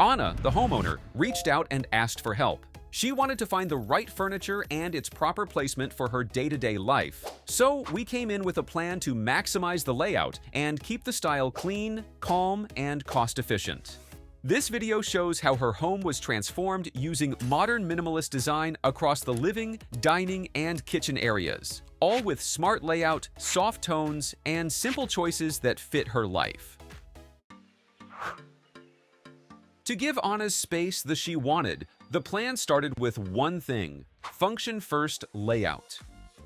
Anna, the homeowner, reached out and asked for help. She wanted to find the right furniture and its proper placement for her day-to-day life. So we came in with a plan to maximize the layout and keep the style clean, calm, and cost-efficient. This video shows how her home was transformed using modern minimalist design across the living, dining, and kitchen areas, all with smart layout, soft tones, and simple choices that fit her life. To give Anna's space the she wanted, the plan started with one thing: function-first layout.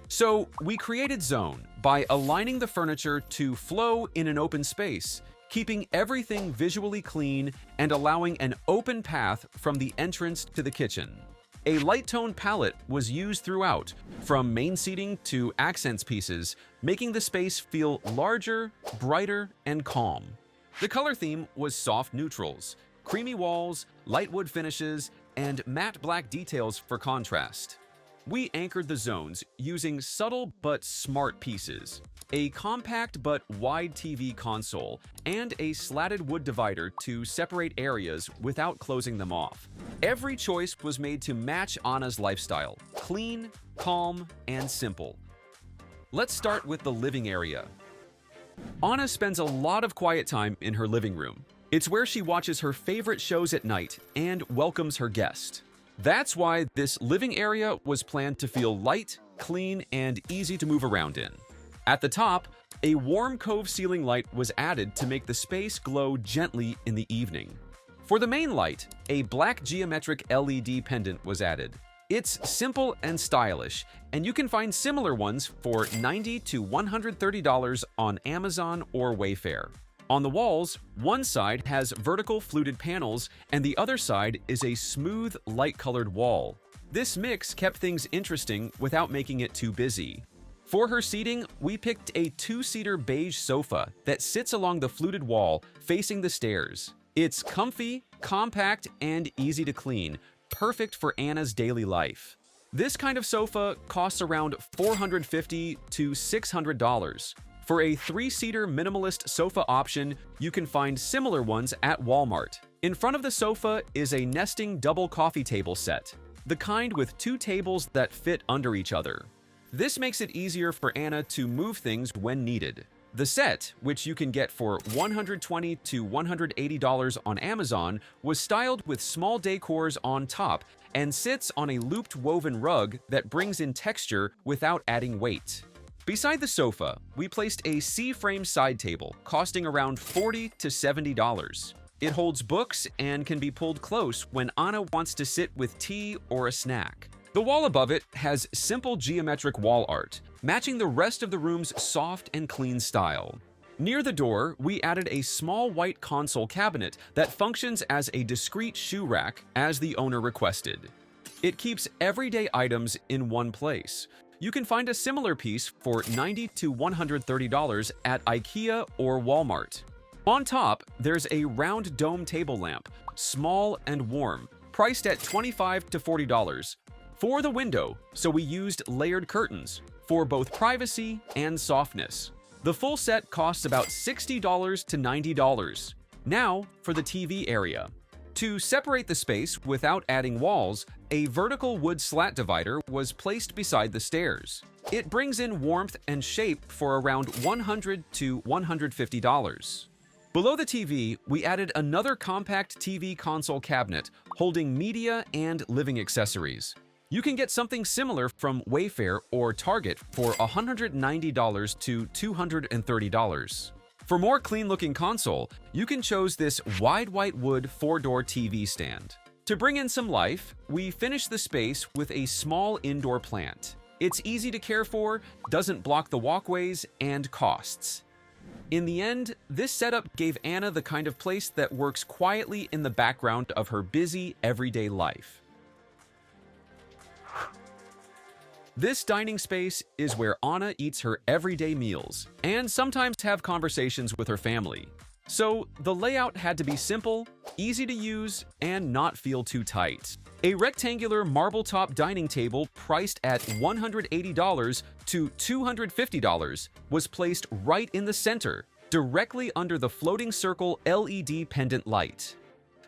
So we created zone by aligning the furniture to flow in an open space, keeping everything visually clean and allowing an open path from the entrance to the kitchen. A light tone palette was used throughout, from main seating to accents pieces, making the space feel larger, brighter, and calm. The color theme was soft neutrals, creamy walls, light wood finishes, and matte black details for contrast. We anchored the zones using subtle but smart pieces, a compact but wide TV console, and a slatted wood divider to separate areas without closing them off. Every choice was made to match Anna's lifestyle: clean, calm, and simple. Let's start with the living area. Anna spends a lot of quiet time in her living room. It's where she watches her favorite shows at night and welcomes her guests. That's why this living area was planned to feel light, clean, and easy to move around in. At the top, a warm cove ceiling light was added to make the space glow gently in the evening. For the main light, a black geometric LED pendant was added. It's simple and stylish, and you can find similar ones for $90 to $130 on Amazon or Wayfair. On the walls, one side has vertical fluted panels and the other side is a smooth, light-colored wall. This mix kept things interesting without making it too busy. For her seating, we picked a two-seater beige sofa that sits along the fluted wall facing the stairs. It's comfy, compact, and easy to clean, perfect for Anna's daily life. This kind of sofa costs around $450 to $600. For a three-seater minimalist sofa option, you can find similar ones at Walmart. In front of the sofa is a nesting double coffee table set, the kind with two tables that fit under each other. This makes it easier for Anna to move things when needed. The set, which you can get for $120 to $180 on Amazon, was styled with small decors on top and sits on a looped woven rug that brings in texture without adding weight. Beside the sofa, we placed a C-frame side table costing around $40 to $70. It holds books and can be pulled close when Anna wants to sit with tea or a snack. The wall above it has simple geometric wall art, matching the rest of the room's soft and clean style. Near the door, we added a small white console cabinet that functions as a discreet shoe rack as the owner requested. It keeps everyday items in one place. You can find a similar piece for $90 to $130 at IKEA or Walmart. On top, there's a round dome table lamp, small and warm, priced at $25 to $40. For the window, so we used layered curtains for both privacy and softness. The full set costs about $60 to $90. Now for the TV area. To separate the space without adding walls, a vertical wood slat divider was placed beside the stairs. It brings in warmth and shape for around $100 to $150. Below the TV, we added another compact TV console cabinet holding media and living accessories. You can get something similar from Wayfair or Target for $190 to $230. For more clean-looking console, you can choose this wide white wood 4-door TV stand. To bring in some life, we finished the space with a small indoor plant. It's easy to care for, doesn't block the walkways, and costs. In the end, this setup gave Anna the kind of place that works quietly in the background of her busy, everyday life. This dining space is where Anna eats her everyday meals and sometimes have conversations with her family. So the layout had to be simple, easy to use, and not feel too tight. A rectangular marble-top dining table priced at $180 to $250 was placed right in the center, directly under the floating circle LED pendant light.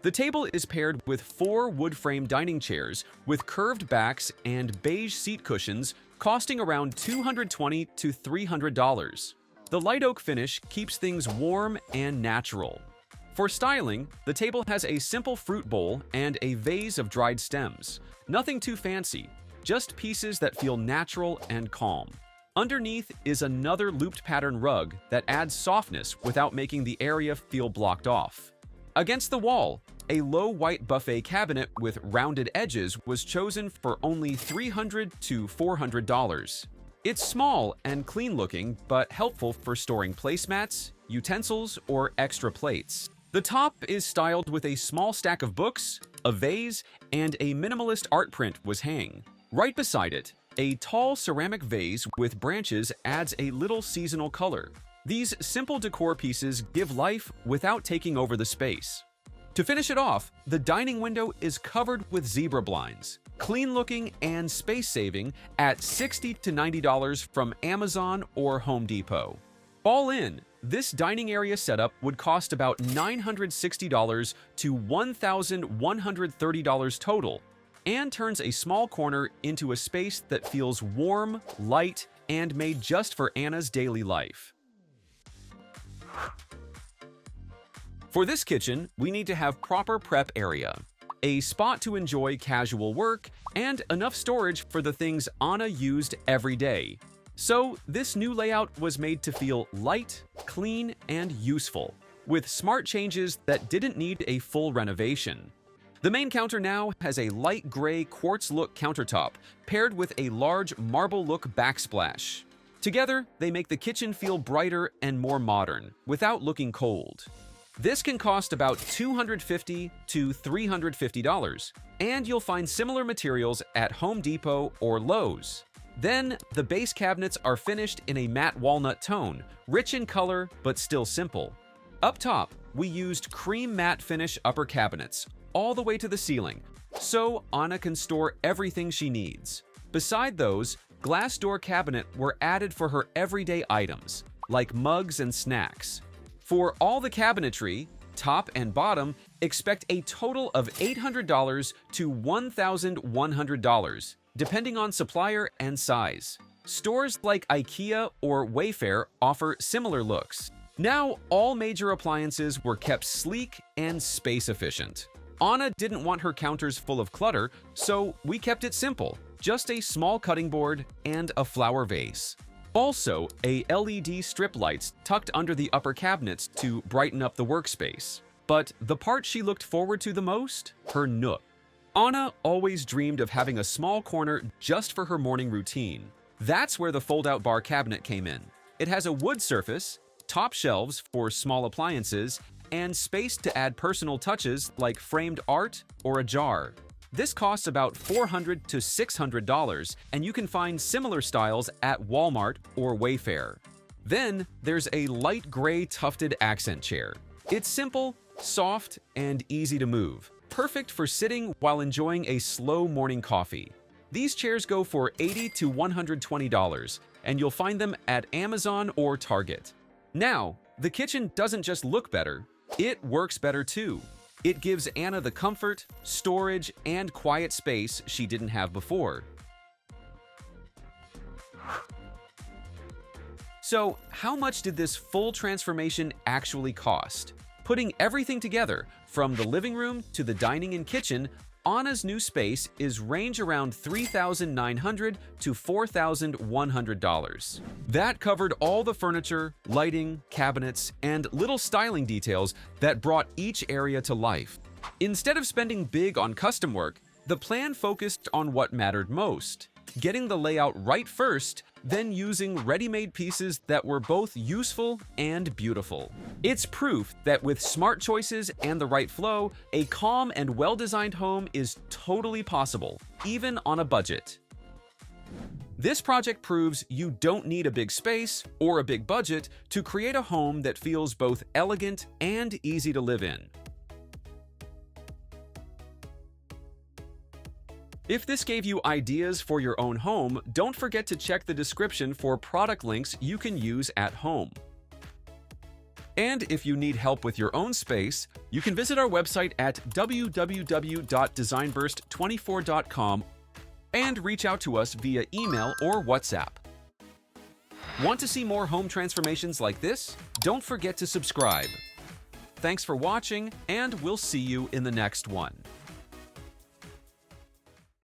The table is paired with 4 wood-frame dining chairs with curved backs and beige seat cushions costing around $220 to $300. The light oak finish keeps things warm and natural. For styling, the table has a simple fruit bowl and a vase of dried stems. Nothing too fancy, just pieces that feel natural and calm. Underneath is another looped pattern rug that adds softness without making the area feel blocked off. Against the wall, a low white buffet cabinet with rounded edges was chosen for only $300 to $400. It's small and clean-looking, but helpful for storing placemats, utensils, or extra plates. The top is styled with a small stack of books, a vase, and a minimalist art print was hanging. Right beside it, a tall ceramic vase with branches adds a little seasonal color. These simple decor pieces give life without taking over the space. To finish it off, the dining window is covered with zebra blinds, clean-looking and space-saving at $60 to $90 from Amazon or Home Depot. All in, this dining area setup would cost about $960 to $1,130 total, and turns a small corner into a space that feels warm, light, and made just for Anna's daily life. For this kitchen, we need to have proper prep area, a spot to enjoy casual work, and enough storage for the things Anna used every day. So this new layout was made to feel light, clean, and useful, with smart changes that didn't need a full renovation. The main counter now has a light gray quartz-look countertop paired with a large marble-look backsplash. Together, they make the kitchen feel brighter and more modern, without looking cold. This can cost about $250 to $350, and you'll find similar materials at Home Depot or Lowe's. Then, the base cabinets are finished in a matte walnut tone, rich in color but still simple. Up top, we used cream matte finish upper cabinets, all the way to the ceiling, so Anna can store everything she needs. Beside those, glass door cabinets were added for her everyday items, like mugs and snacks. For all the cabinetry, top and bottom, expect a total of $800 to $1,100, depending on supplier and size. Stores like IKEA or Wayfair offer similar looks. Now, all major appliances were kept sleek and space-efficient. Anna didn't want her counters full of clutter, so we kept it simple, just a small cutting board and a flower vase. Also, a LED strip lights tucked under the upper cabinets to brighten up the workspace. But the part she looked forward to the most? Her nook. Anna always dreamed of having a small corner just for her morning routine. That's where the fold-out bar cabinet came in. It has a wood surface, top shelves for small appliances, and space to add personal touches like framed art or a jar. This costs about $400 to $600, and you can find similar styles at Walmart or Wayfair. Then there's a light gray tufted accent chair. It's simple, soft, and easy to move, perfect for sitting while enjoying a slow morning coffee. These chairs go for $80 to $120, and you'll find them at Amazon or Target. Now, the kitchen doesn't just look better, it works better too. It gives Anna the comfort, storage, and quiet space she didn't have before. So, how much did this full transformation actually cost? Putting everything together, from the living room to the dining and kitchen, Anna's new space is range around $3,900 to $4,100. That covered all the furniture, lighting, cabinets, and little styling details that brought each area to life. Instead of spending big on custom work, the plan focused on what mattered most: getting the layout right first, then using ready-made pieces that were both useful and beautiful. It's proof that with smart choices and the right flow, a calm and well-designed home is totally possible, even on a budget. This project proves you don't need a big space or a big budget to create a home that feels both elegant and easy to live in. If this gave you ideas for your own home, don't forget to check the description for product links you can use at home. And if you need help with your own space, you can visit our website at www.designburst24.com and reach out to us via email or WhatsApp. Want to see more home transformations like this? Don't forget to subscribe. Thanks for watching, and we'll see you in the next one.